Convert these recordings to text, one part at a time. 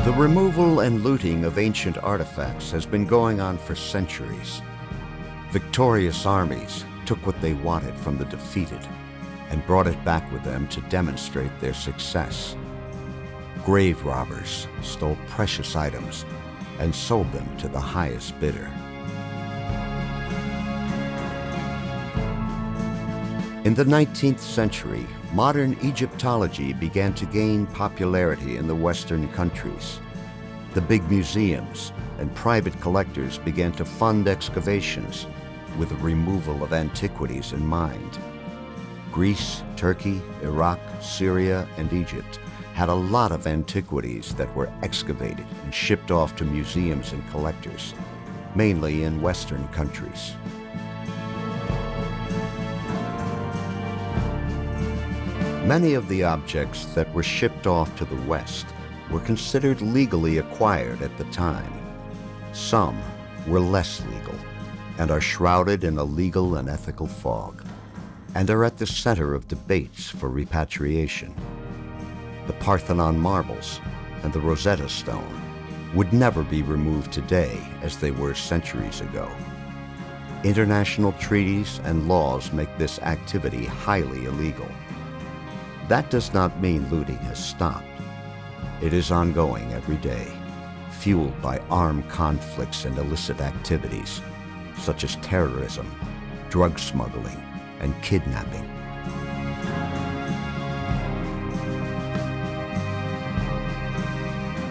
The removal and looting of ancient artifacts has been going on for centuries. Victorious armies took what they wanted from the defeated and brought it back with them to demonstrate their success. Grave robbers stole precious items and sold them to the highest bidder. In the 19th century, modern Egyptology began to gain popularity in the Western countries. The big museums and private collectors began to fund excavations with the removal of antiquities in mind. Greece, Turkey, Iraq, Syria, and Egypt had a lot of antiquities that were excavated and shipped off to museums and collectors, mainly in Western countries. Many of the objects that were shipped off to the West were considered legally acquired at the time. Some were less legal and are shrouded in a legal and ethical fog, and are at the center of debates for repatriation. The Parthenon marbles and the Rosetta Stone would never be removed today as they were centuries ago. International treaties and laws make this activity highly illegal. That does not mean looting has stopped. It is ongoing every day, fueled by armed conflicts and illicit activities, such as terrorism, drug smuggling, and kidnapping.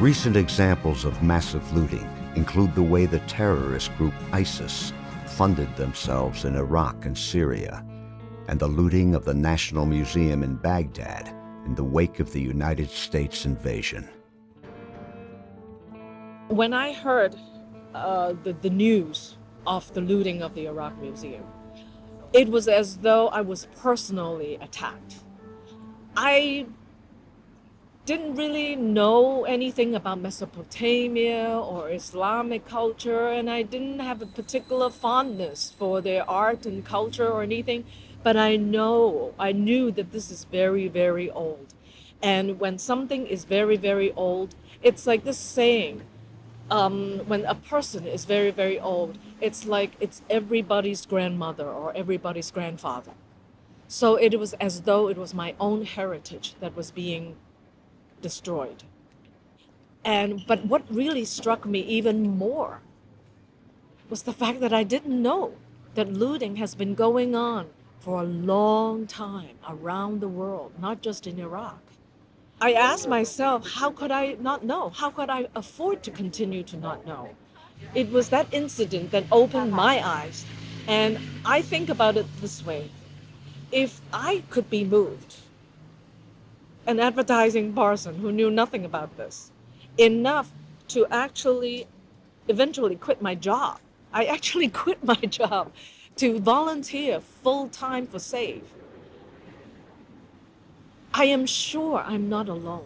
Recent examples of massive looting include the way the terrorist group ISIS funded themselves in Iraq and Syria, and the looting of the National Museum in Baghdad in the wake of the United States invasion. When I heard the news of the looting of the Iraq Museum, it was as though I was personally attacked. I didn't really know anything about Mesopotamia or Islamic culture, and I didn't have a particular fondness for their art and culture or anything. But I knew that this is very, very old. And when something is very, very old, it's like this saying, when a person is very, very old, it's like it's everybody's grandmother or everybody's grandfather. So it was as though it was my own heritage that was being destroyed. But what really struck me even more was the fact that I didn't know that looting has been going on for a long time around the world, not just in Iraq. I asked myself, how could I not know? How could I afford to continue to not know? It was that incident that opened my eyes. And I think about it this way. If I could be moved, an advertising person who knew nothing about this, enough to actually eventually quit my job. I actually quit my job to volunteer full-time for SAVE. I am sure I'm not alone,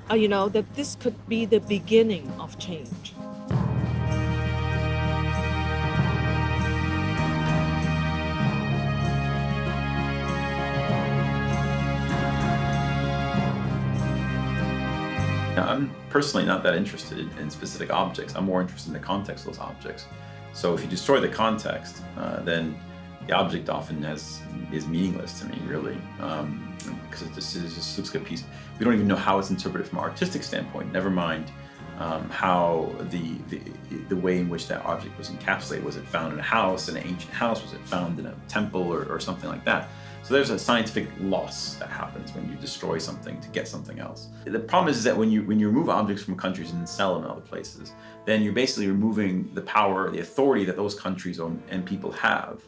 that this could be the beginning of change. Now, I'm personally not that interested in specific objects. I'm more interested in the context of those objects. So if you destroy the context, then the object often is meaningless to me, really, because this is just a piece. We don't even know how it's interpreted from an artistic standpoint. Never mind how the way in which that object was encapsulated. Was it found in a house, in an ancient house? Was it found in a temple or something like that? So there's a scientific loss that happens when you destroy something to get something else. The problem is that when you remove objects from countries and sell them in other places, then you're basically removing the power, the authority that those countries and people have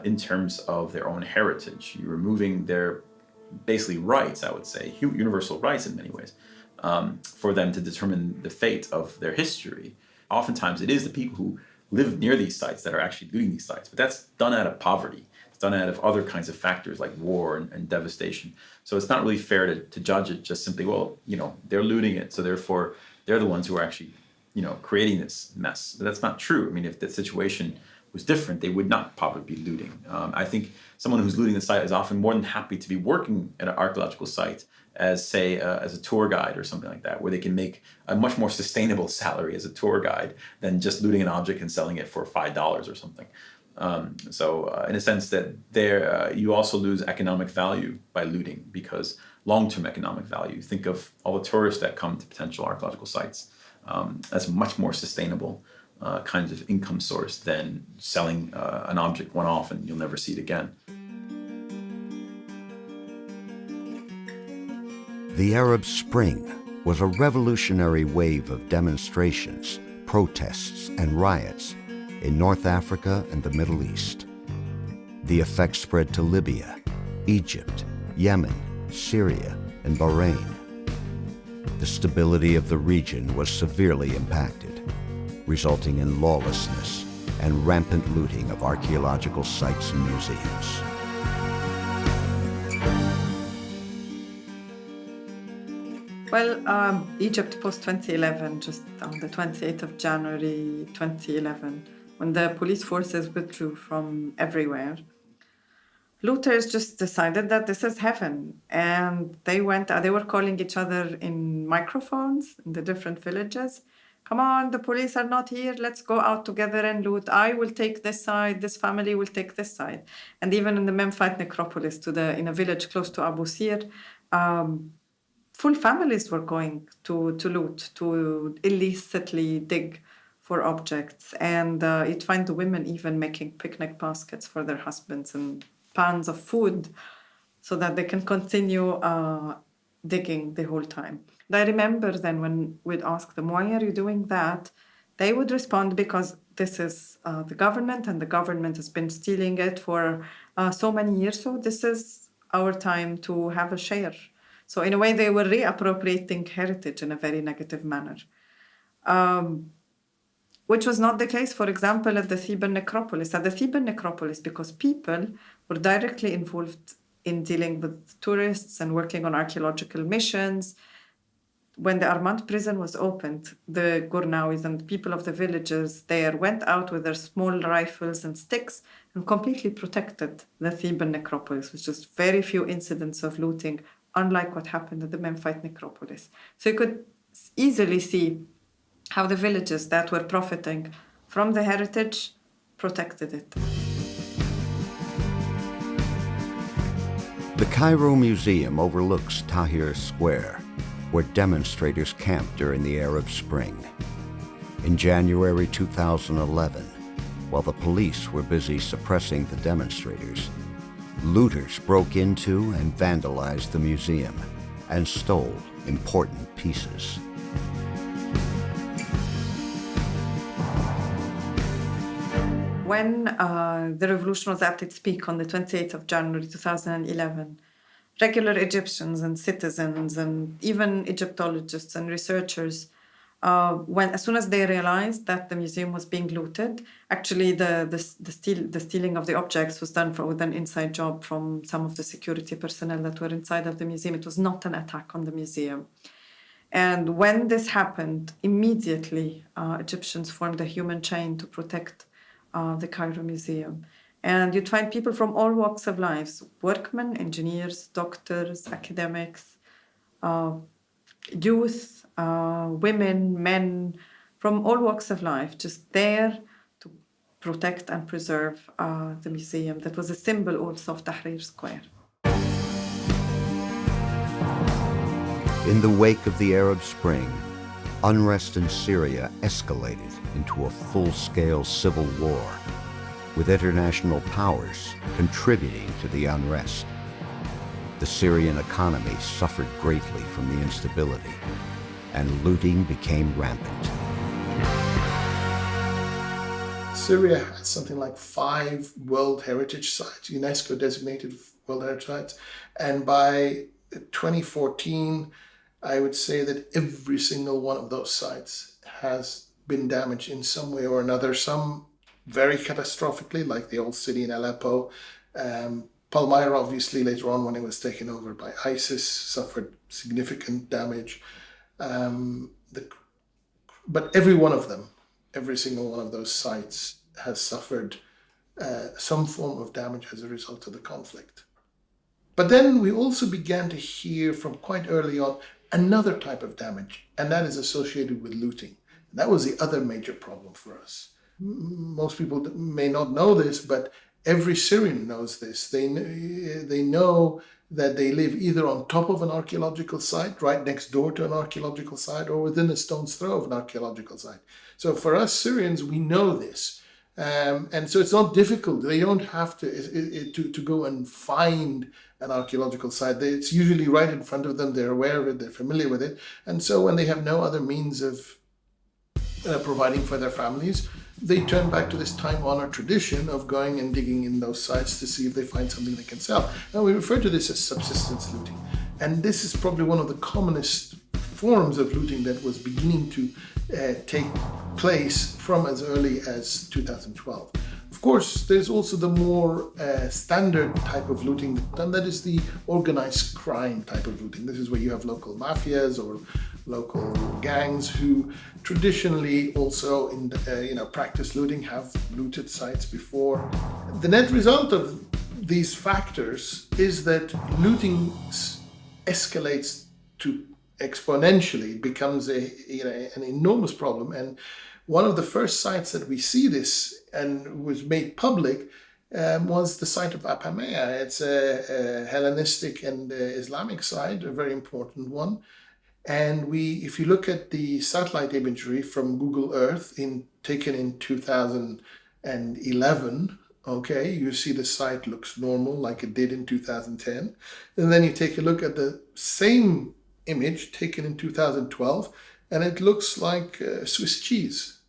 in terms of their own heritage. You're removing their basically rights, I would say, universal rights in many ways, for them to determine the fate of their history. Oftentimes it is the people who live near these sites that are actually looting these sites, but that's done out of poverty. It's done out of other kinds of factors like war and devastation. So it's not really fair to judge it just simply, well, they're looting it, so therefore they're the ones who are actually, creating this mess. But that's not true. I mean, if the situation was different, they would not probably be looting. I think someone who's looting the site is often more than happy to be working at an archaeological site as, say, as a tour guide or something like that, where they can make a much more sustainable salary as a tour guide than just looting an object and selling it for $5 or something. In a sense that there, you also lose economic value by looting, because long-term economic value, think of all the tourists that come to potential archaeological sites. That's much more sustainable kinds of income source than selling an object one-off and you'll never see it again. The Arab Spring was a revolutionary wave of demonstrations, protests, and riots in North Africa and the Middle East. The effects spread to Libya, Egypt, Yemen, Syria, and Bahrain. The stability of the region was severely impacted, resulting in lawlessness and rampant looting of archaeological sites and museums. Well, Egypt post-2011, just on the 28th of January 2011, when the police forces withdrew from everywhere, looters just decided that this is heaven. And they were calling each other in microphones in the different villages. Come on, the police are not here. Let's go out together and loot. I will take this side. This family will take this side. And even in the Memphite necropolis, in a village close to Abu Sir, full families were going to loot, to illicitly dig for objects. And you'd find the women even making picnic baskets for their husbands and pans of food so that they can continue digging the whole time. And I remember then when we'd ask them, why are you doing that? They would respond, because this is the government, and the government has been stealing it for so many years. So this is our time to have a share. So in a way, they were reappropriating heritage in a very negative manner, which was not the case, for example, at the Theban necropolis. At the Theban necropolis, because people were directly involved in dealing with tourists and working on archaeological missions. When the Armand prison was opened, the Gurnawis and the people of the villages there went out with their small rifles and sticks and completely protected the Theban necropolis, with just very few incidents of looting, unlike what happened at the Memphite necropolis. So you could easily see how the villages that were profiting from the heritage protected it. The Cairo Museum overlooks Tahrir Square, where demonstrators camped during the Arab Spring. In January 2011, while the police were busy suppressing the demonstrators, looters broke into and vandalized the museum and stole important pieces. When the revolution was at its peak on the 28th of January 2011, regular Egyptians and citizens and even Egyptologists and researchers, as soon as they realized that the museum was being looted, actually the stealing of the objects was done with an inside job from some of the security personnel that were inside of the museum. It was not an attack on the museum. And when this happened, immediately Egyptians formed a human chain to protect the Cairo Museum. And you'd find people from all walks of life, workmen, engineers, doctors, academics, youth, women, men, from all walks of life, just there to protect and preserve the museum. That was a symbol also of Tahrir Square. In the wake of the Arab Spring, unrest in Syria escalated into a full-scale civil war, with international powers contributing to the unrest. The Syrian economy suffered greatly from the instability, and looting became rampant. Syria has something like 5 World Heritage Sites, UNESCO designated World Heritage Sites, and by 2014, I would say that every single one of those sites has been damaged in some way or another, some very catastrophically, like the old city in Aleppo. Palmyra, obviously, later on when it was taken over by ISIS, suffered significant damage. But every one of them, every single one of those sites has suffered some form of damage as a result of the conflict. But then we also began to hear from quite early on another type of damage, and that is associated with looting. That was the other major problem for us. Most people may not know this, but every Syrian knows this. They know that they live either on top of an archaeological site, right next door to an archaeological site, or within a stone's throw of an archaeological site. So for us Syrians, we know this. And so it's not difficult. They don't have to go and find an archaeological site. It's usually right in front of them. They're aware of it. They're familiar with it. And so when they have no other means of providing for their families, they turn back to this time-honored tradition of going and digging in those sites to see if they find something they can sell. Now, we refer to this as subsistence looting. And this is probably one of the commonest forms of looting that was beginning to take place from as early as 2012. Of course, there's also the more standard type of looting, and that is the organized crime type of looting. This is where you have local mafias or local gangs who traditionally also practice looting, have looted sites before. The net result of these factors is that looting escalates to exponentially. It becomes an enormous problem. And one of the first sites that we see this and was made public was the site of Apamea. It's a Hellenistic and Islamic site, a very important one. And if you look at the satellite imagery from Google Earth taken in 2011, okay, you see the site looks normal like it did in 2010. And then you take a look at the same image taken in 2012, and it looks like Swiss cheese.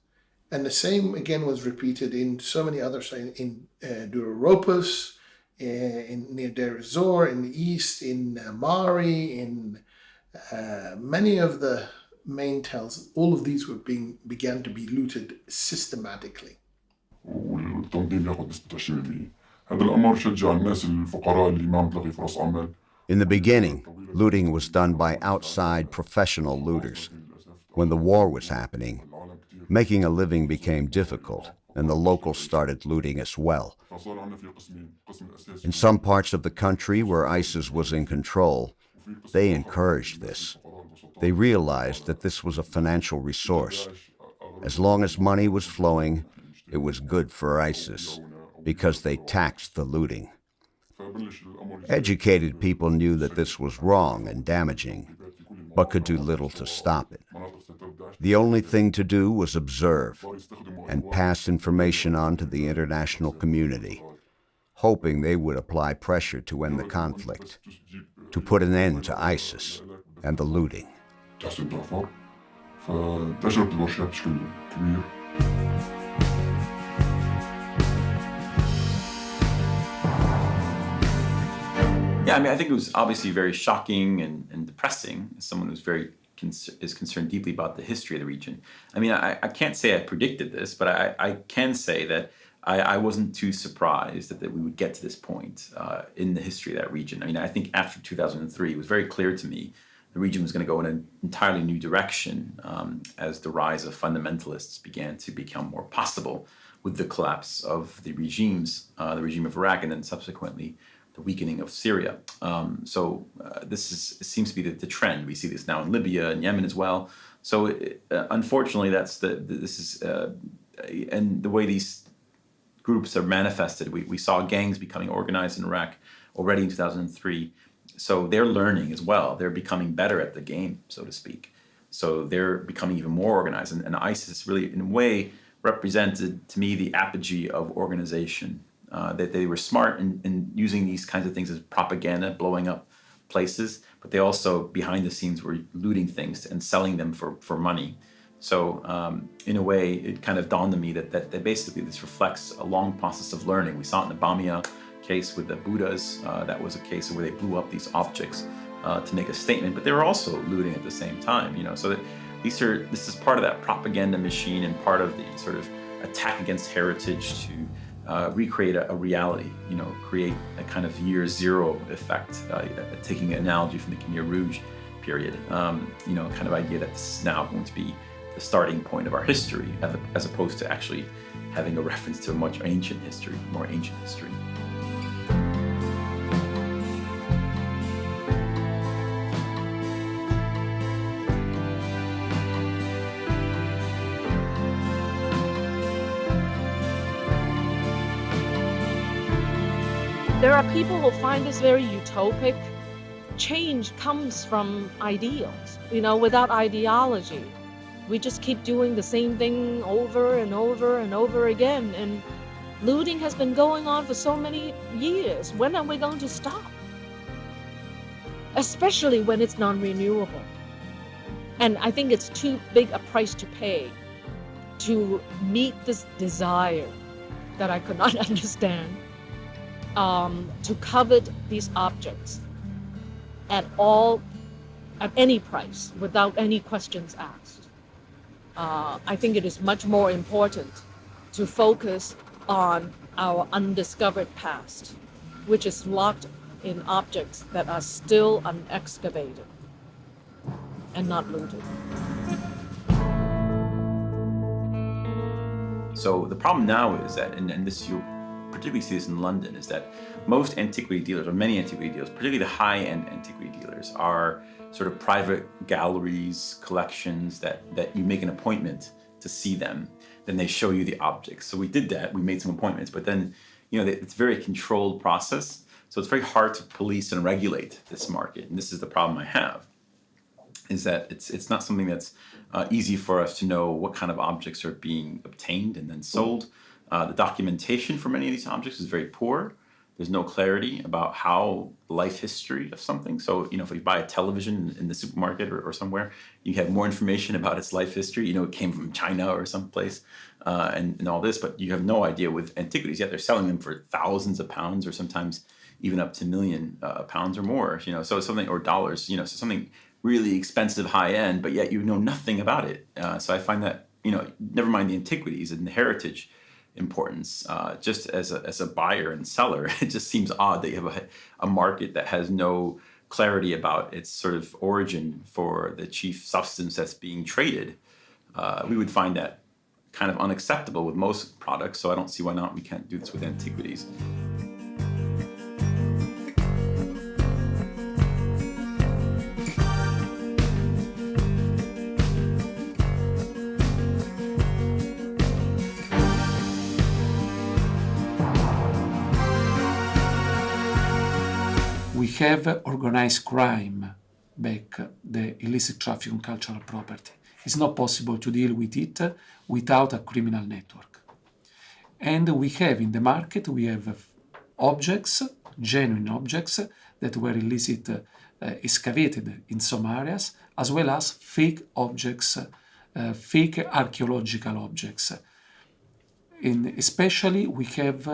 And the same again was repeated in so many other sites, in Duropus, near Deir ez-Zor, in the east, in Mari, in many of the main tells. All of these began to be looted systematically. والتنظيم ياخذ نسبة 20%. هذا الأمر شجع الناس الفقراء اللي ما عم تلاقي فرص عمل. In the beginning, looting was done by outside professional looters. When the war was happening, making a living became difficult, and the locals started looting as well. In some parts of the country where ISIS was in control, they encouraged this. They realized that this was a financial resource. As long as money was flowing, it was good for ISIS, because they taxed the looting. Educated people knew that this was wrong and damaging, but could do little to stop it. The only thing to do was observe and pass information on to the international community, hoping they would apply pressure to end the conflict, to put an end to ISIS and the looting. Yeah, I mean, I think it was obviously very shocking and depressing as someone who's is concerned deeply about the history of the region. I mean, I can't say I predicted this, but I can say that I wasn't too surprised that we would get to this point in the history of that region. I mean, I think after 2003, it was very clear to me the region was going to go in an entirely new direction as the rise of fundamentalists began to become more possible with the collapse of the regimes, the regime of Iraq, and then subsequently the weakening of Syria. This seems to be the trend. We see this now in Libya and Yemen as well. So unfortunately, and the way these groups are manifested. We saw gangs becoming organized in Iraq already in 2003. So they're learning as well. They're becoming better at the game, so to speak. So they're becoming even more organized. And ISIS really, in a way, represented to me the apogee of organization. That they were smart in using these kinds of things as propaganda, blowing up places, but they also, behind the scenes, were looting things and selling them for money. So in a way, it kind of dawned on me that basically this reflects a long process of learning. We saw it in the Bamia case with the Buddhas. That was a case where they blew up these objects to make a statement, but they were also looting at the same time. So that this is part of that propaganda machine and part of the sort of attack against heritage to recreate a reality, create a kind of year zero effect, taking an analogy from the Khmer Rouge period, kind of idea that this is now going to be the starting point of our history, as opposed to actually having a reference to a much more ancient history. There are people who find this very utopic. Change comes from ideals. Without ideology, we just keep doing the same thing over and over and over again. And looting has been going on for so many years. When are we going to stop? Especially when it's non-renewable. And I think it's too big a price to pay to meet this desire that I could not understand, to covet these objects at any price, without any questions asked. I think it is much more important to focus on our undiscovered past, which is locked in objects that are still unexcavated and not looted. So the problem now is that, and this you particularly see this in London, is that most antiquity dealers, or many antiquity dealers, particularly the high-end antiquity dealers, are sort of private galleries, collections that you make an appointment to see them. Then they show you the objects. So we did that, we made some appointments, but then, it's a very controlled process. So it's very hard to police and regulate this market. And this is the problem I have, is that it's not something that's easy for us to know what kind of objects are being obtained and then sold. The documentation for many of these objects is very poor. There's no clarity about how life history of something. So, if you buy a television in the supermarket or somewhere, you have more information about its life history. It came from China or someplace and all this, but you have no idea with antiquities. Yet they're selling them for thousands of pounds, or sometimes even up to £1 million pounds or more. So something, or dollars. So something really expensive, high end, but yet you know nothing about it. So I find that never mind the antiquities and the heritage importance, just as a buyer and seller, it just seems odd that you have a market that has no clarity about its sort of origin for the chief substance that's being traded. We would find that kind of unacceptable with most products, so I don't see why not we can't do this with antiquities. We have organized crime back the illicit trafficking on cultural property. It's not possible to deal with it without a criminal network. And we have in the market, we have objects, genuine objects that were illicit excavated in some areas, as well as fake objects, fake archaeological objects. Especially we have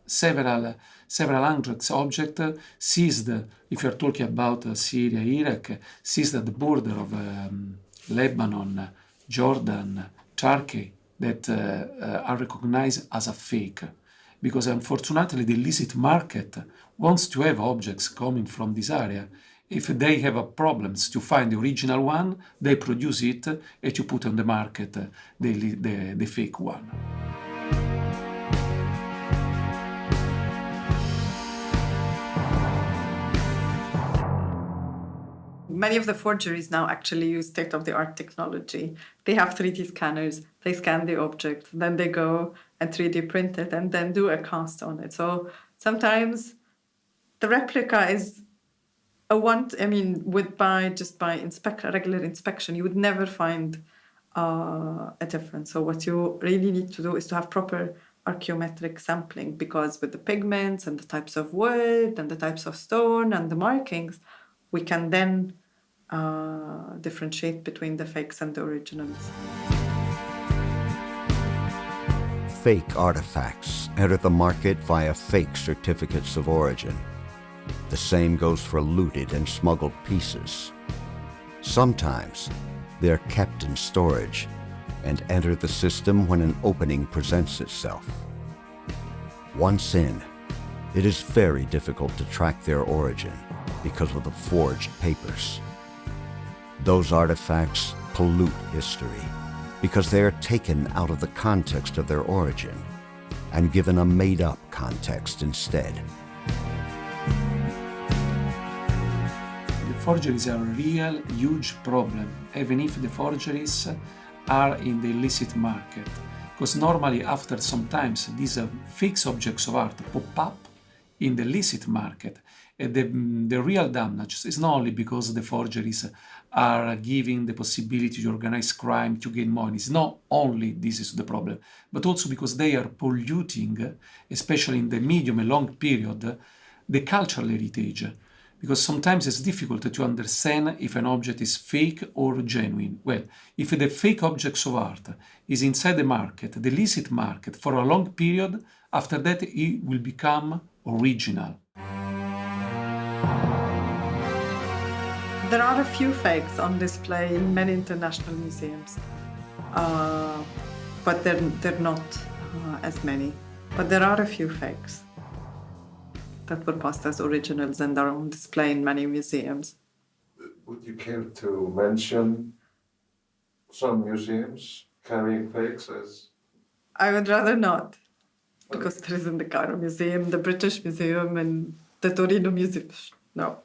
several hundreds objects seized, if you're talking about Syria, Iraq, seized at the border of Lebanon, Jordan, Turkey, that are recognized as a fake. Because unfortunately the illicit market wants to have objects coming from this area. If they have problems to find the original one, they produce it and you put on the market the fake one. Many of the forgeries now actually use state-of-the-art technology. They have 3D scanners, they scan the object, then they go and 3D print it and then do a cast on it. So sometimes the replica is regular inspection, you would never find a difference. So what you really need to do is to have proper archaeometric sampling, because with the pigments and the types of wood and the types of stone and the markings, we can then differentiate between the fakes and the originals. Fake artifacts enter the market via fake certificates of origin. The same goes for looted and smuggled pieces. Sometimes they're kept in storage and enter the system when an opening presents itself. Once in, it is very difficult to track their origin because of the forged papers. Those artifacts pollute history because they are taken out of the context of their origin and given a made-up context instead. The forgeries are a real, huge problem, even if the forgeries are in the illicit market. because normally after sometimes these fake objects of art pop up in the illicit market. The real damage is not only because the forgeries are giving the possibility to organize crime to gain money. It's not only this is the problem, but also because they are polluting, especially in the medium and long period, the cultural heritage. Because sometimes it's difficult to understand if an object is fake or genuine. Well, if the fake objects of art is inside the market, the illicit market, for a long period, after that it will become original. There are a few fakes on display in many international museums, but they're not as many. But there are a few fakes that were passed as originals and are on display in many museums. Would you care to mention some museums carrying fakes as? I would rather not, because there isn't the Cairo Museum, the British Museum, and the Torino Museum. No.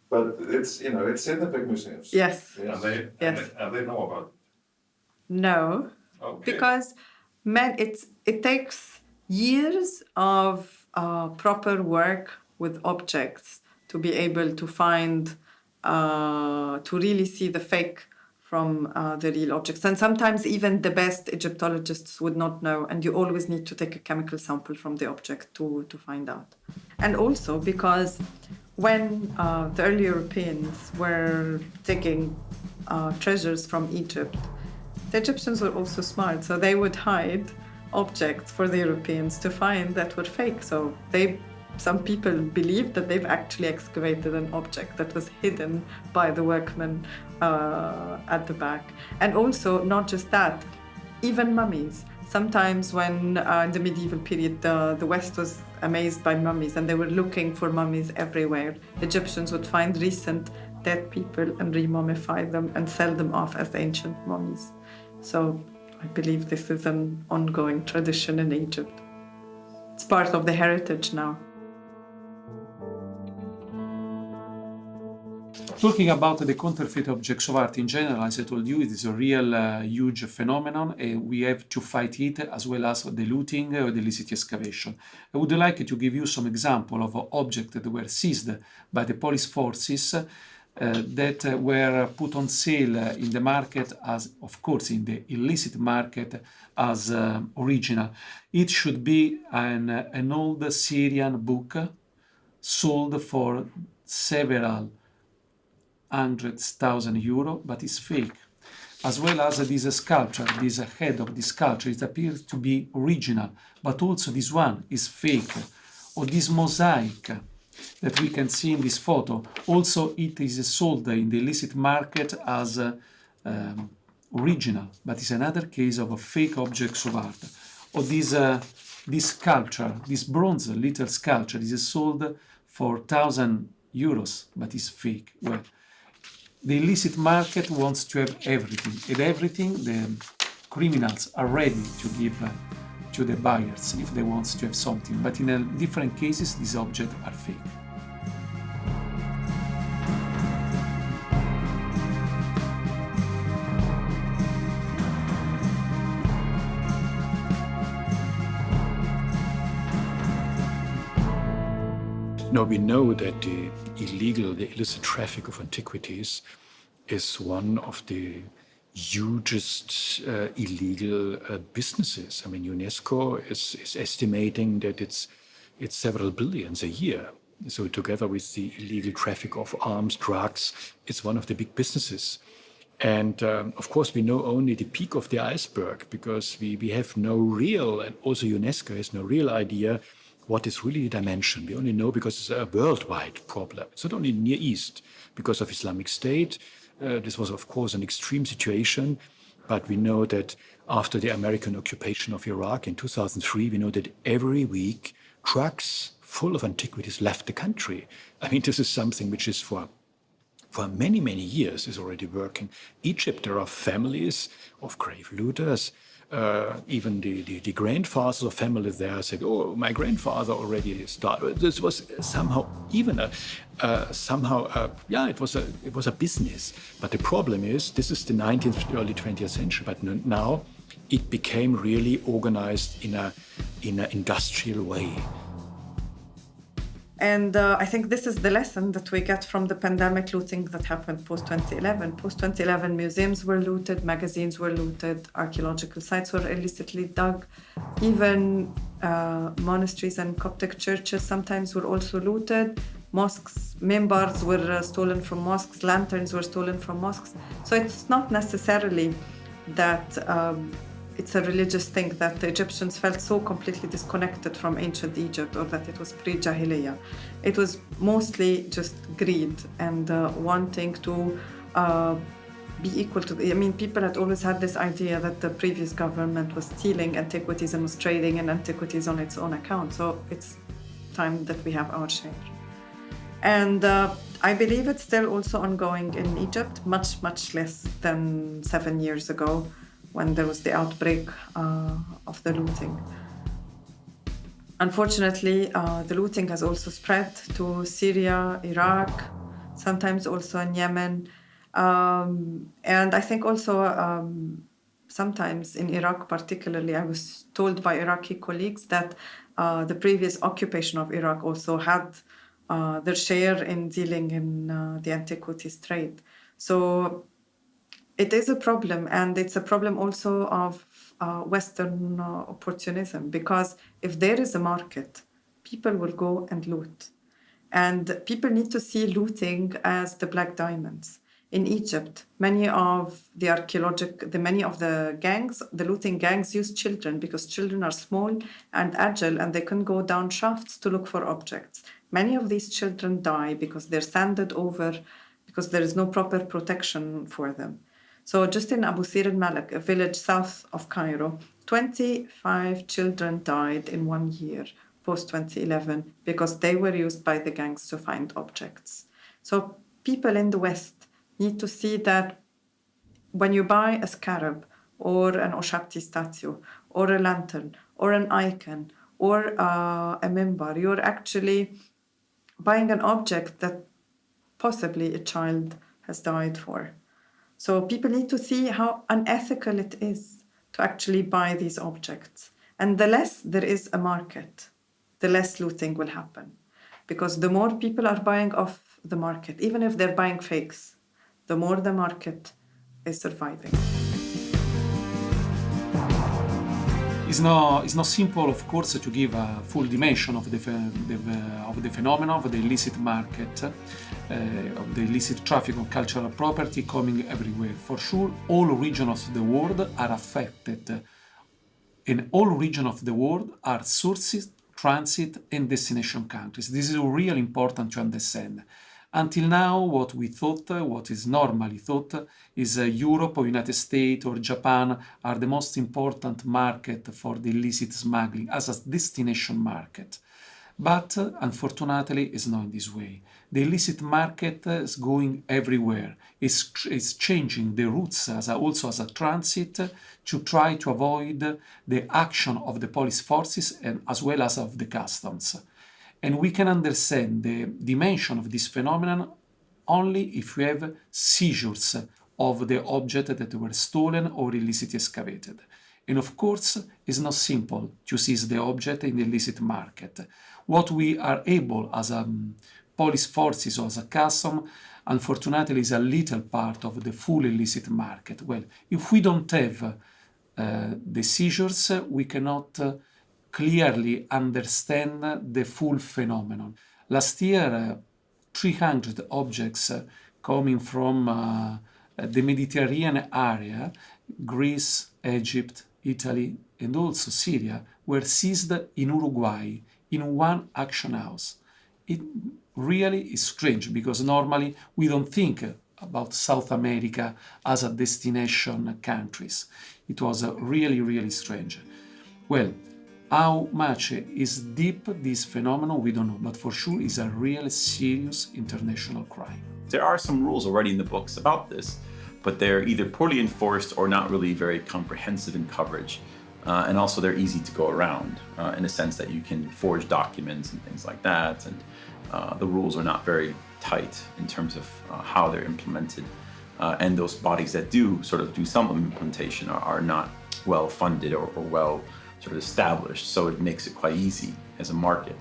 But it's it's in the big museums. Yes. Yes. And they know about it. No. Okay. Because it takes years of proper work with objects to be able to find, to really see the fake from the real objects. And sometimes even the best Egyptologists would not know, and you always need to take a chemical sample from the object to find out. And also because when the early Europeans were taking treasures from Egypt, the Egyptians were also smart, so they would hide objects for the Europeans to find that were fake. So some people believe that they've actually excavated an object that was hidden by the workmen at the back. And also, not just that, even mummies. Sometimes when in the medieval period, the West was amazed by mummies and they were looking for mummies everywhere. Egyptians would find recent dead people and remummify them and sell them off as ancient mummies. So I believe this is an ongoing tradition in Egypt. It's part of the heritage now. Talking about the counterfeit objects of art in general, as I told you, it is a real huge phenomenon. We have to fight it as well as the looting or the illicit excavation. I would like to give you some example of objects that were seized by the police forces that were put on sale in the market as, of course, in the illicit market as original. It should be an old Syrian book sold for several €100,000, but it's fake. As well as this sculpture, this head of this sculpture, it appears to be original, but also this one is fake. Or this mosaic that we can see in this photo, also it is sold in the illicit market as original, but it's another case of a fake objects of art. Or this sculpture, this bronze little sculpture, is sold for €1,000, but it's fake. Well, the illicit market wants to have everything, and everything the criminals are ready to give to the buyers if they want to have something. But in different cases, these objects are fake. Now we know that the illicit traffic of antiquities is one of the hugest illegal businesses. I mean, UNESCO is estimating that it's several billions a year. So together with the illegal traffic of arms, drugs, it's one of the big businesses. And of course, we know only the peak of the iceberg because we have no real, and also UNESCO has no real idea what is really the dimension. We only know because it's a worldwide problem. It's not only Near East because of Islamic State. This was, of course, an extreme situation. But we know that after the American occupation of Iraq in 2003, we know that every week trucks full of antiquities left the country. I mean, this is something which is for many, many years is already working. Egypt, there are families of grave looters Even the grandfathers of families there said, "Oh, my grandfather already started." This was somehow even it was a business. But the problem is, this is the 19th, early 20th century. But now it became really organized in an industrial way. And I think this is the lesson that we get from the pandemic looting that happened post-2011. Post-2011, museums were looted, magazines were looted, archaeological sites were illicitly dug. Even monasteries and Coptic churches sometimes were also looted. Mosques, minbars were stolen from mosques, lanterns were stolen from mosques. So it's not necessarily that it's a religious thing that the Egyptians felt so completely disconnected from ancient Egypt, or that it was pre-Jahiliyyah. It was mostly just greed and wanting to be equal to people had always had this idea that the previous government was stealing antiquities and was trading in antiquities on its own account. So it's time that we have our share. And I believe it's still also ongoing in Egypt, much, much less than 7 years ago, when there was the outbreak of the looting. Unfortunately, the looting has also spread to Syria, Iraq, sometimes also in Yemen. And I think also sometimes in Iraq particularly, I was told by Iraqi colleagues that the previous occupation of Iraq also had their share in dealing in the antiquities trade. So it is a problem, and it's a problem also of Western opportunism, because if there is a market, people will go and loot. And people need to see looting as the black diamonds. In Egypt, many of the gangs, the looting gangs, use children because children are small and agile and they can go down shafts to look for objects. Many of these children die because they're sanded over, because there is no proper protection for them. So just in Abu Sir al-Malik, a village south of Cairo, 25 children died in 1 year, post-2011, because they were used by the gangs to find objects. So people in the West need to see that when you buy a scarab or an Oshapti statue or a lantern or an icon or a minbar, you're actually buying an object that possibly a child has died for. So people need to see how unethical it is to actually buy these objects. And the less there is a market, the less looting will happen. Because the more people are buying off the market, even if they're buying fakes, the more the market is surviving. It's not simple, of course, to give a full dimension of the phenomenon of the illicit market, of the illicit traffic of cultural property coming everywhere. For sure, all regions of the world are affected. In all regions of the world are sources, transit, and destination countries. This is really important to understand. Until now, what is normally thought, is Europe or United States or Japan are the most important market for the illicit smuggling as a destination market. But unfortunately, it's not in this way. The illicit market is going everywhere. It's changing the routes also as a transit to try to avoid the action of the police forces and as well as of the customs. And we can understand the dimension of this phenomenon only if we have seizures of the objects that were stolen or illicitly excavated. And of course, it's not simple to seize the object in the illicit market. What we are able as a police forces or as a custom, unfortunately, is a little part of the full illicit market. Well, if we don't have the seizures, we cannot clearly understand the full phenomenon. Last year, 300 objects coming from the Mediterranean area, Greece, Egypt, Italy, and also Syria, were seized in Uruguay in one auction house. It really is strange because normally we don't think about South America as a destination countries. It was really, really strange. Well, how much is deep this phenomenon, we don't know, but for sure it's a real serious international crime. There are some rules already in the books about this. but they're either poorly enforced or not really very comprehensive in coverage. And also they're easy to go around in the sense that you can forge documents and things like that. And the rules are not very tight in terms of how they're implemented. And those bodies that do sort of do some implementation are not well funded or well sort of established. So it makes it quite easy as a market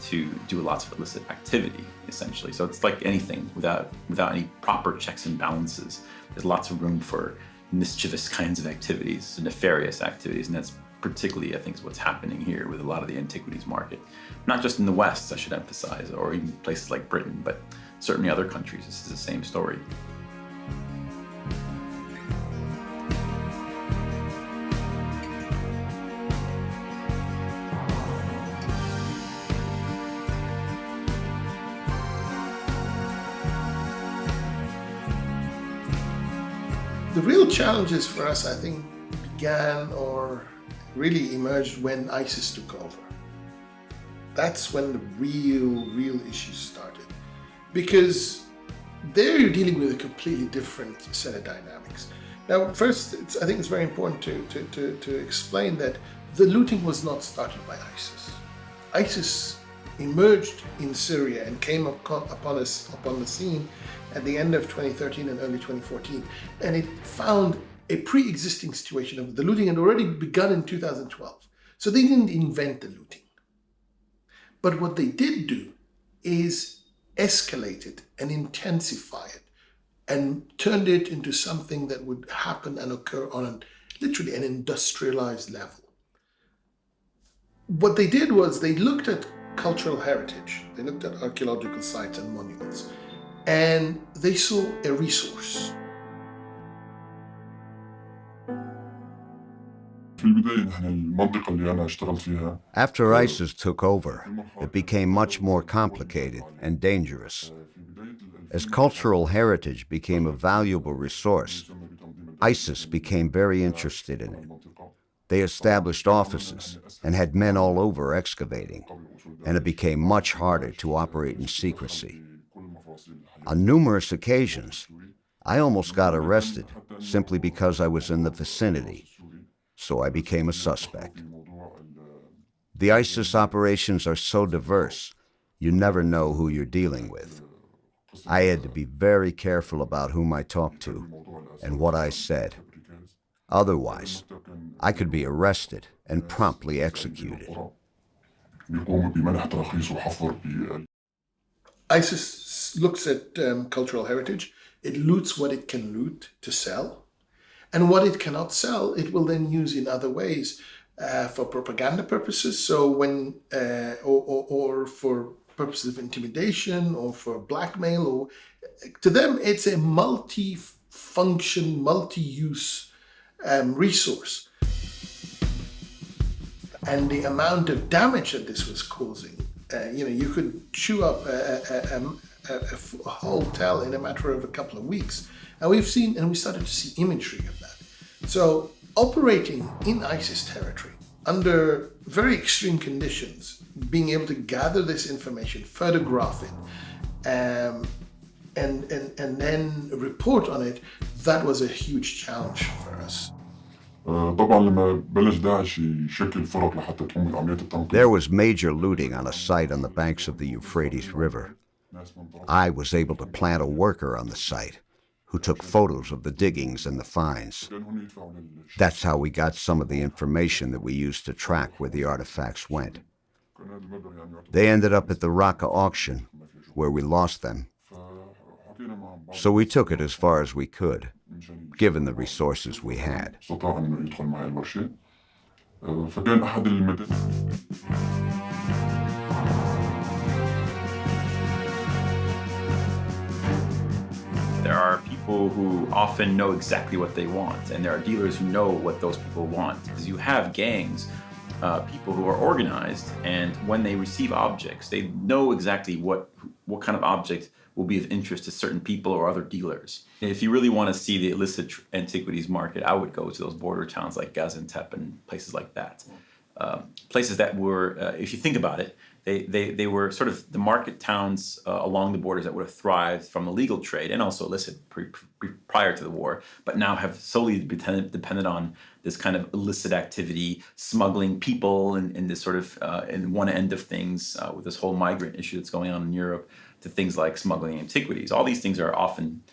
to do lots of illicit activity, essentially. So it's like anything, without any proper checks and balances, there's lots of room for mischievous kinds of activities, nefarious activities, and that's particularly, I think, is what's happening here with a lot of the antiquities market. Not just in the West, I should emphasize, or even places like Britain, but certainly other countries, this is the same story. The real challenges for us, I think, began or really emerged when ISIS took over. That's when the real issues started. Because there you're dealing with a completely different set of dynamics. Now, first, I think it's very important to explain that the looting was not started by ISIS. ISIS emerged in Syria and came upon the scene at the end of 2013 and early 2014, and it found a pre-existing situation of the looting had already begun in 2012. So they didn't invent the looting. But what they did do is escalate it and intensify it and turned it into something that would happen and occur on literally an industrialized level. What they did was they looked at cultural heritage, they looked at archaeological sites and monuments, and they saw a resource. After ISIS took over, it became much more complicated and dangerous. As cultural heritage became a valuable resource, ISIS became very interested in it. They established offices and had men all over excavating, and it became much harder to operate in secrecy. On numerous occasions, I almost got arrested simply because I was in the vicinity, so I became a suspect. The ISIS operations are so diverse, you never know who you're dealing with. I had to be very careful about whom I talked to and what I said. Otherwise, I could be arrested and promptly executed. ISIS looks at cultural heritage. It loots what it can loot to sell. And what it cannot sell, it will then use in other ways for propaganda purposes. So when, or for purposes of intimidation or for blackmail, or to them, it's a multi-function, multi-use resource. And the amount of damage that this was causing, you could chew up a hotel in a matter of a couple of weeks. And we started to see imagery of that. So operating in ISIS territory under very extreme conditions, being able to gather this information, photograph it, and then report on it, that was a huge challenge for us. There was major looting on a site on the banks of the Euphrates River. I was able to plant a worker on the site who took photos of the diggings and the finds. That's how we got some of the information that we used to track where the artifacts went. They ended up at the Raqqa auction, where we lost them. So we took it as far as we could, given the resources we had. There are people who often know exactly what they want, and there are dealers who know what those people want. Because you have gangs, people who are organized, and when they receive objects, they know exactly what kind of object will be of interest to certain people or other dealers. And if you really want to see the illicit antiquities market, I would go to those border towns like Gaziantep and places like that. Places that were, if you think about it, they were sort of the market towns along the borders that would have thrived from the legal trade and also illicit prior to the war, but now have solely depended on this kind of illicit activity, smuggling people in this sort of in one end of things with this whole migrant issue that's going on in Europe, to things like smuggling antiquities. All these things are often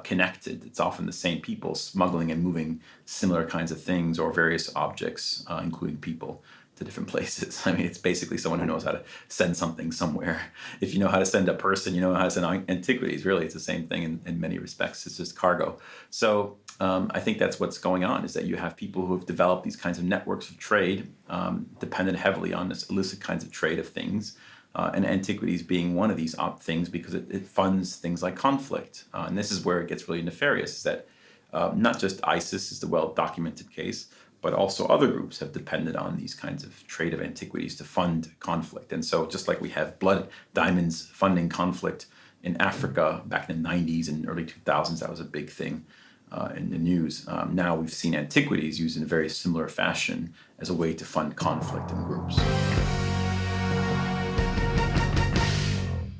connected. It's often the same people smuggling and moving similar kinds of things or various objects, including people, to different places. I mean, it's basically someone who knows how to send something somewhere. If you know how to send a person, you know how to send antiquities. Really, it's the same thing in many respects. It's just cargo. So I think that's what's going on, is that you have people who have developed these kinds of networks of trade, dependent heavily on this illicit kinds of trade of things, and antiquities being one of these things, because it funds things like conflict. And this is where it gets really nefarious, is that not just ISIS is the well-documented case, but also other groups have depended on these kinds of trade of antiquities to fund conflict. And so just like we have blood diamonds funding conflict in Africa back in the 90s and early 2000s, that was a big thing in the news. Now we've seen antiquities used in a very similar fashion as a way to fund conflict in groups.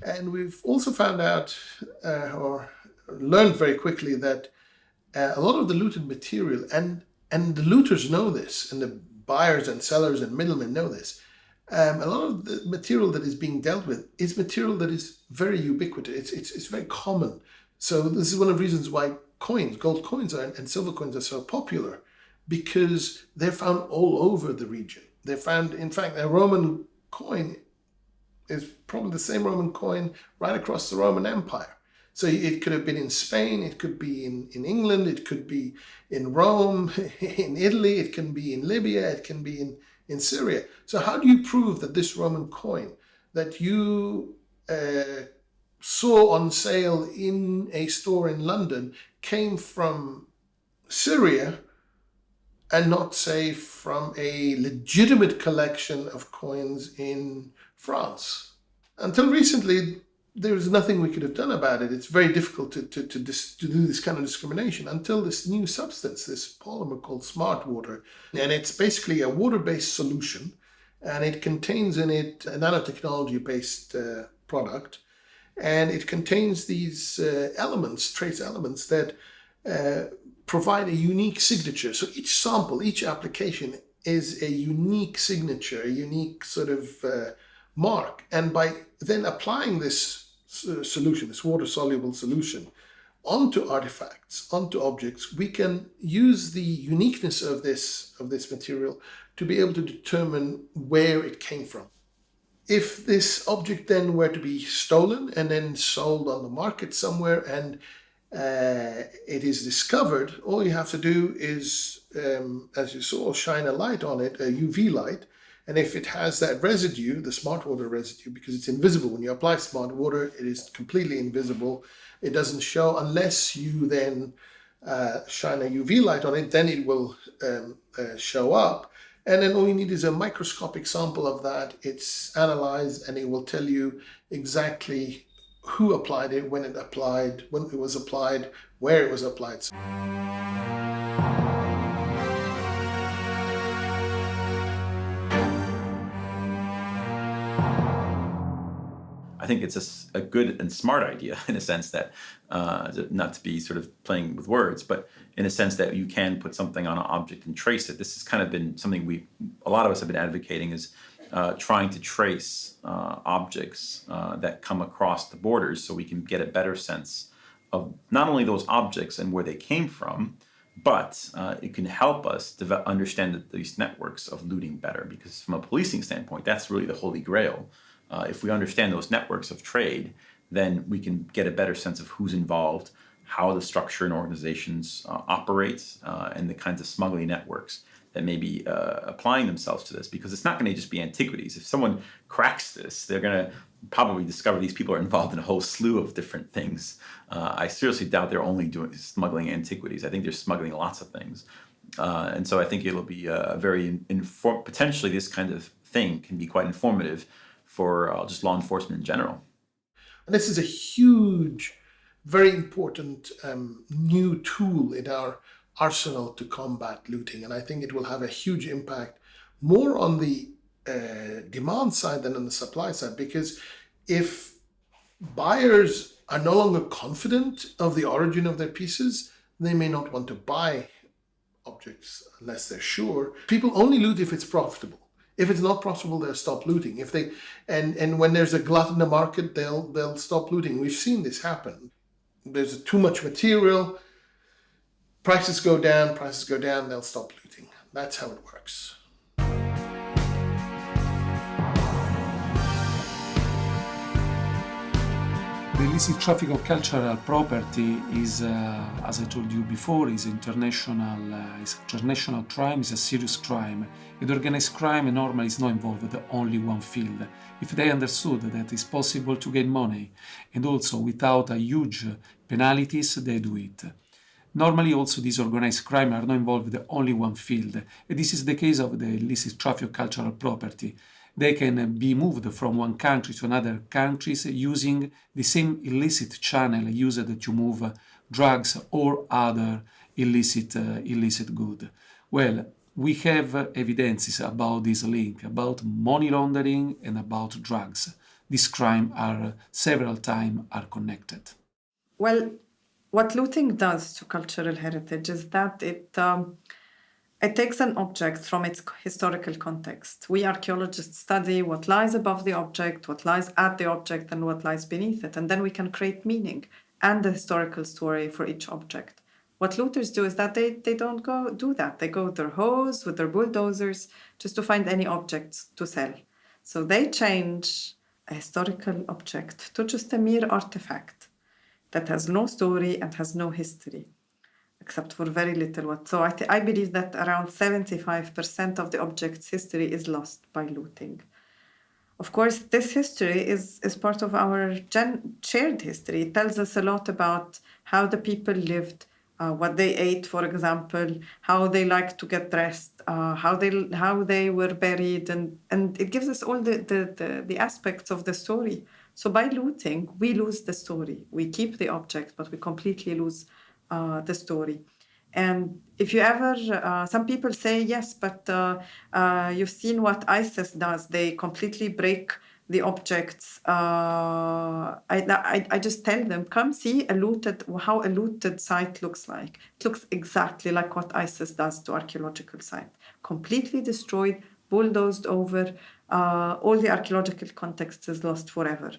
And we've also found out or learned very quickly that a lot of the looted material, and the looters know this, and the buyers and sellers and middlemen know this, a lot of the material that is being dealt with is material that is very ubiquitous. It's very common. So this is one of the reasons why gold coins and silver coins are so popular, because they're found all over the region. They're found, in fact, a Roman coin is probably the same Roman coin right across the Roman Empire. So it could have been in Spain, it could be in England, it could be in Rome, in Italy, it can be in Libya, it can be in Syria. So how do you prove that this Roman coin that you saw on sale in a store in London came from Syria and not, say, from a legitimate collection of coins in France? Until recently, there was nothing we could have done about it. It's very difficult to do this kind of discrimination until this new substance, this polymer called SmartWater. And it's basically a water-based solution, and it contains in it a nanotechnology-based product. And it contains these elements, trace elements, that provide a unique signature. So each sample, each application is a unique signature, a unique sort of mark. And by then applying this solution, this water-soluble solution, onto artifacts, onto objects, we can use the uniqueness of this material to be able to determine where it came from. If this object then were to be stolen and then sold on the market somewhere, and it is discovered, all you have to do is, as you saw, shine a light on it, a UV light. And if it has that residue, the SmartWater residue, because it's invisible, when you apply SmartWater, it is completely invisible. It doesn't show unless you then shine a UV light on it, then it will show up. And then all you need is a microscopic sample of that. It's analyzed, and it will tell you exactly who applied it, when it was applied, where it was applied. I think it's a good and smart idea, in a sense that, not to be sort of playing with words, but in a sense that you can put something on an object and trace it. This has kind of been something a lot of us have been advocating, is trying to trace objects that come across the borders, so we can get a better sense of not only those objects and where they came from, but it can help us understand these networks of looting better, because from a policing standpoint, that's really the holy grail. If we understand those networks of trade, then we can get a better sense of who's involved, how the structure and organizations operate, and the kinds of smuggling networks that may be applying themselves to this. Because it's not going to just be antiquities. If someone cracks this, they're going to probably discover these people are involved in a whole slew of different things. I seriously doubt they're only smuggling antiquities. I think they're smuggling lots of things. And so I think it'll be potentially this kind of thing can be quite informative for just law enforcement in general. And this is a huge, very important new tool in our arsenal to combat looting. And I think it will have a huge impact more on the demand side than on the supply side, because if buyers are no longer confident of the origin of their pieces, they may not want to buy objects unless they're sure. People only loot if it's profitable. If it's not profitable, they'll stop looting. If they and when there's a glut in the market, they'll stop looting. We've seen this happen. There's too much material, prices go down, they'll stop looting. That's how it works. The illicit traffic of cultural property is, as I told you before, is international crime, is a serious crime. And organized crime normally is not involved with only one field. If they understood that it's possible to gain money, and also without a huge penalties, they do it. Normally also these organized crime are not involved with only one field, and this is the case of the illicit traffic of cultural property. They can be moved from one country to another countries using the same illicit channel used to move drugs or other illicit good. Well, we have evidences about this link, about money laundering and about drugs. These crimes are several times are connected. Well, what looting does to cultural heritage is that it takes an object from its historical context. We archaeologists study what lies above the object, what lies at the object, and what lies beneath it, and then we can create meaning and the historical story for each object. What looters do is that they don't go do that. They go with their hoes, with their bulldozers, just to find any objects to sell. So they change a historical object to just a mere artifact that has no story and has no history, except for very little. So I believe that around 75% of the object's history is lost by looting. Of course, this history is part of our shared history. It tells us a lot about how the people lived, what they ate, for example, how they liked to get dressed, how they were buried, and it gives us all the aspects of the story. So by looting, we lose the story. We keep the object, but we completely lose the story. And if you ever, some people say, yes, but you've seen what ISIS does. They completely break the objects. I just tell them, come see how a looted site looks like. It looks exactly like what ISIS does to archaeological sites. Completely destroyed, bulldozed over. All the archaeological context is lost forever.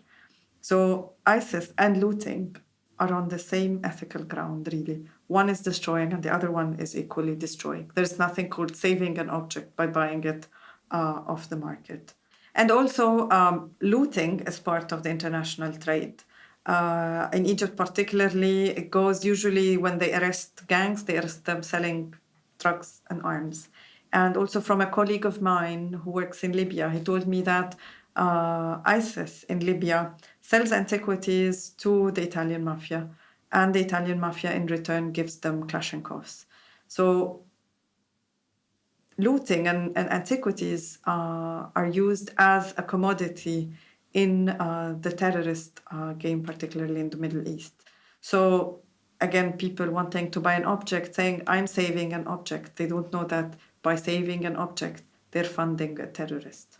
So ISIS and looting are on the same ethical ground, really. One is destroying and the other one is equally destroying. There's nothing called saving an object by buying it off the market. And also, looting is part of the international trade. In Egypt particularly, it goes usually when they arrest gangs, they arrest them selling drugs and arms. And also from a colleague of mine who works in Libya, he told me that ISIS in Libya sells antiquities to the Italian mafia, and the Italian mafia in return gives them Kalashnikovs. So looting and antiquities are used as a commodity in the terrorist game, particularly in the Middle East. So again, people wanting to buy an object, saying, I'm saving an object. They don't know that by saving an object, they're funding a terrorist.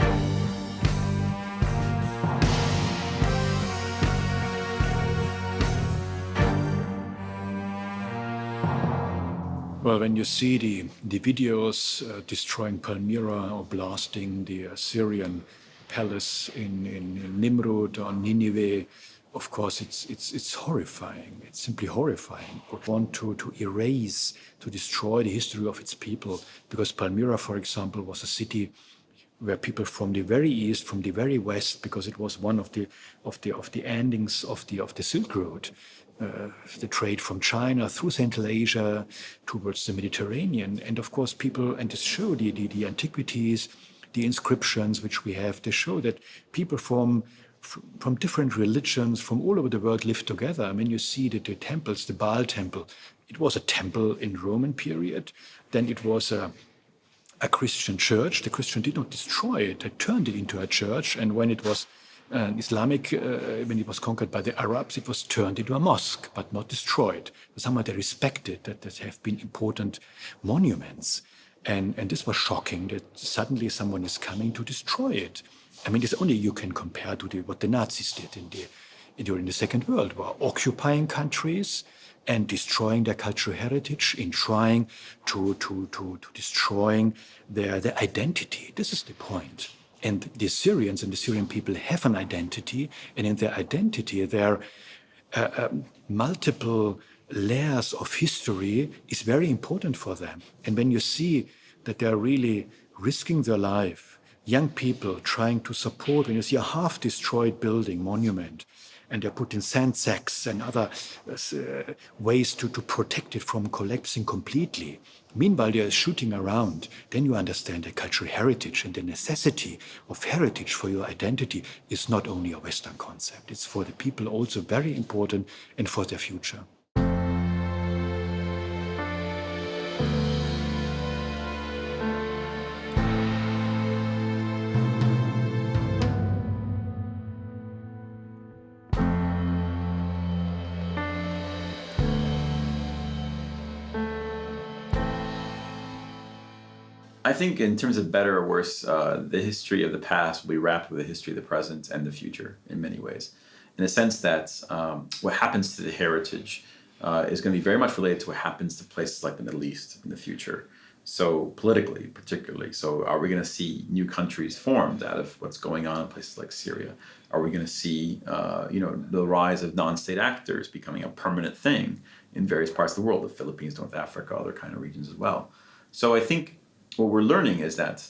Well, when you see the videos destroying Palmyra or blasting the Syrian palace in Nimrud or Nineveh, of course, it's horrifying. It's simply horrifying. We want to erase, to destroy the history of its people, because Palmyra, for example, was a city where people from the very east, from the very west, because it was one of the endings of the Silk Road, the trade from China through Central Asia towards the Mediterranean, and of course people, and to show the antiquities, the inscriptions which we have, they show that people from different religions from all over the world lived together. I mean, you see the temples, the Baal temple. It was a temple in Roman period. Then it was a Christian church. The Christian did not destroy it. They turned it into a church. And when it was Islamic, when it was conquered by the Arabs, it was turned into a mosque, but not destroyed. Somehow they respected that there have been important monuments. And this was shocking that suddenly someone is coming to destroy it. I mean, it's only you can compare to what the Nazis did during the Second World War, occupying countries and destroying their cultural heritage, in trying to destroying their identity. This is the point. And the Syrians and the Syrian people have an identity, and in their identity, their multiple layers of history is very important for them. And when you see that they're really risking their life, young people trying to support, when you see a half-destroyed building, monument, and they're put in sand sacks and other ways to protect it from collapsing completely. Meanwhile, they're shooting around. Then you understand the cultural heritage, and the necessity of heritage for your identity is not only a Western concept. It's for the people also very important and for their future. I think in terms of better or worse, the history of the past will be wrapped with the history of the present and the future in many ways. In the sense that what happens to the heritage is going to be very much related to what happens to places like the Middle East in the future. So politically, particularly. So are we going to see new countries formed out of what's going on in places like Syria? Are we going to see, the rise of non-state actors becoming a permanent thing in various parts of the world, the Philippines, North Africa, other kind of regions as well? So I think what we're learning is that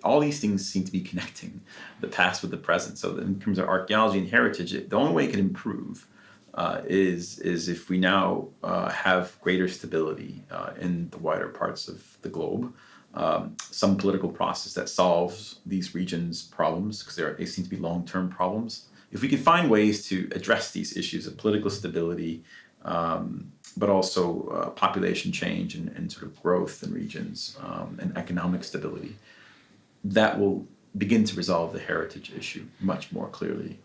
all these things seem to be connecting the past with the present. So in terms of archaeology and heritage, the only way it can improve is if we now have greater stability in the wider parts of the globe, some political process that solves these regions' problems, because they seem to be long-term problems. If we can find ways to address these issues of political stability, but also population change and sort of growth in regions and economic stability, that will begin to resolve the heritage issue much more clearly.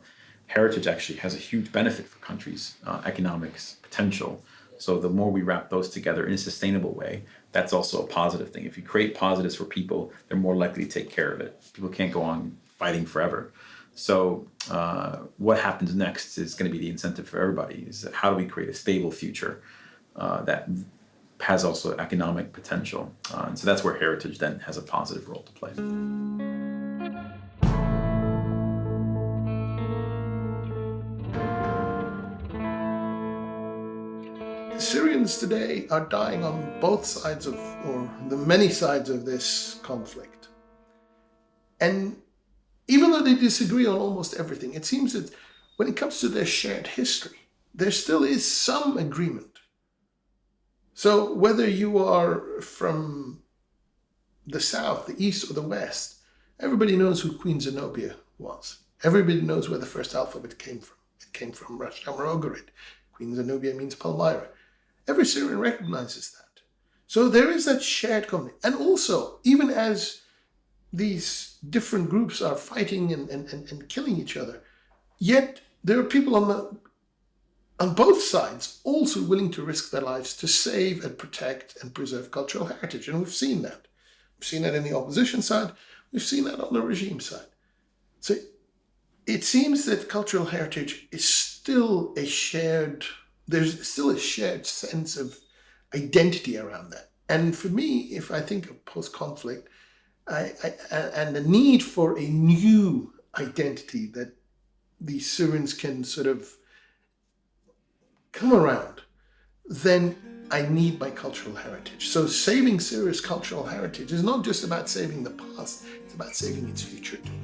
Heritage actually has a huge benefit for countries' economics potential. So the more we wrap those together in a sustainable way, that's also a positive thing. If you create positives for people, they're more likely to take care of it. People can't go on fighting forever. So what happens next is going to be the incentive for everybody, is how do we create a stable future that has also economic potential. And so that's where heritage then has a positive role to play. Syrians today are dying on both sides of, or the many sides of this conflict. And even though they disagree on almost everything, it seems that when it comes to their shared history, there still is some agreement. So whether you are from the south, the east, or the west, everybody knows who Queen Zenobia was. Everybody knows where the first alphabet came from. It came from Ras Shamra-Ogarid. Queen Zenobia means Palmyra. Every Syrian recognizes that. So there is that shared community. And also, even as these different groups are fighting and killing each other, yet there are people on both sides also willing to risk their lives to save and protect and preserve cultural heritage. And we've seen that. We've seen that in the opposition side. We've seen that on the regime side. So it seems that cultural heritage is still there's still a shared sense of identity around that. And for me, if I think of post-conflict, and the need for a new identity that the Syrians can sort of come around, then I need my cultural heritage. So saving Syria's cultural heritage is not just about saving the past, it's about saving its future too.